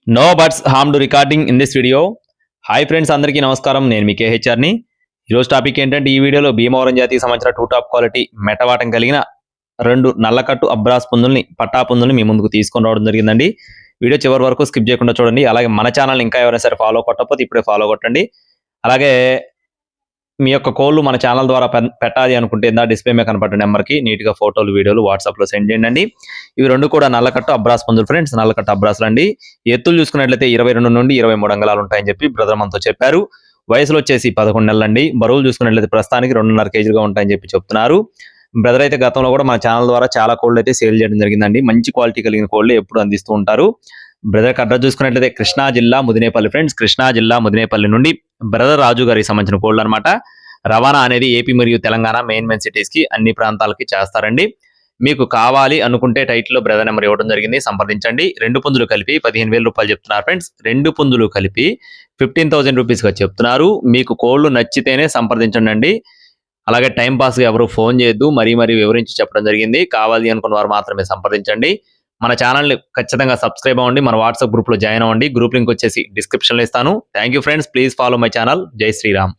No buts harm to recording in this video. Hi friends, అందరికీ నమస్కారం. నేను మీ కేహెచ్ఆర్ని. ఈరోజు టాపిక్ ఏంటంటే, ఈ వీడియోలో భీమవరం జాతికి సంబంధించిన 2 టాప్ క్వాలిటీ మెటవాటం కలిగిన 2 నల్లకట్టు అబ్రాస్ పుంజుల్ని, పట్టా పుంజుల్ని మీ ముందుకు తీసుకొని రావడం జరిగిందండి. వీడియో చివరి వరకు స్కిప్ చేయకుండా చూడండి. అలాగే మన ఛానల్ని ఇంకా ఎవరైనా సరే ఫాలో కొట్టకపోతే ఇప్పుడే ఫాలో కొట్టండి. అలాగే మీ యొక్క కోళ్ళు మన ఛానల్ ద్వారా పెట్టాలి అనుకుంటే డిస్ప్లే మీద కనపడ్డ నెంబర్కి నీట్గా ఫోటోలు, వీడియోలు వాట్సాప్లో సెండ్ చేయండి. ఇవి 2 కూడా నల్లకట్టు అబ్రాస్ పుంజులు ఫ్రెండ్స్. నల్లకట్టు అబ్రాసులు అండి. ఎత్తులు చూసుకున్నట్లయితే 22 నుండి 23 అంగళాలు ఉంటాయని చెప్పి బ్రదర్ మనతో చెప్పారు. వయసులో వచ్చేసి 11 నెలలండి. బరువులు చూసుకున్నట్లయితే ప్రస్తుతానికి 2.5 కేజీలుగా ఉంటాయని చెప్పి చెప్తున్నారు. బ్రదర్ అయితే గతంలో కూడా మన ఛానల్ ద్వారా చాలా కోళ్ళు అయితే సేల్ చేయడం జరిగిందండి. మంచి క్వాలిటీ కలిగిన కోళ్ళు ఎప్పుడు అందిస్తూ ఉంటారు. బ్రదర్ అడ్రస్ చూసుకున్నట్లయితే కృష్ణా జిల్లా ముదినేపల్లి ఫ్రెండ్స్. కృష్ణా జిల్లా ముదినేపల్లి నుండి బ్రదర్ రాజు గారికి సంబంధించిన కోళ్ళు అనమాట. రవాణా అనేది ఏపీ మరియు తెలంగాణ మెయిన్ సిటీస్ కి అన్ని ప్రాంతాలకి చేస్తారండి. మీకు కావాలి అనుకుంటే టైటిల్లో బ్రదర్ నెంబర్ ఇవ్వడం జరిగింది, సంప్రదించండి. 2 పుంజులు కలిపి 15,000 రూపాయలు చెప్తున్నారు ఫ్రెండ్స్. 2 పుంజులు కలిపి 15,000 రూపీస్గా చెప్తున్నారు. మీకు కోళ్ళు నచ్చితేనే సంప్రదించండి. అలాగే టైం పాస్గా ఎవరు ఫోన్ చేయొద్దు. మరీ వివరించి చెప్పడం జరిగింది. కావాలి అనుకున్న వారు మాత్రమే సంప్రదించండి. మన ఛానల్ని ఖచ్చితంగా సబ్స్క్రైబ్ అవ్వండి. మన వాట్సాప్ గ్రూప్లో జాయిన్ అవ్వండి. గ్రూప్ లింక్ వచ్చేసి డిస్క్రిప్షన్లో ఇస్తాను. Thank you friends. Please follow my channel. జై శ్రీరామ్.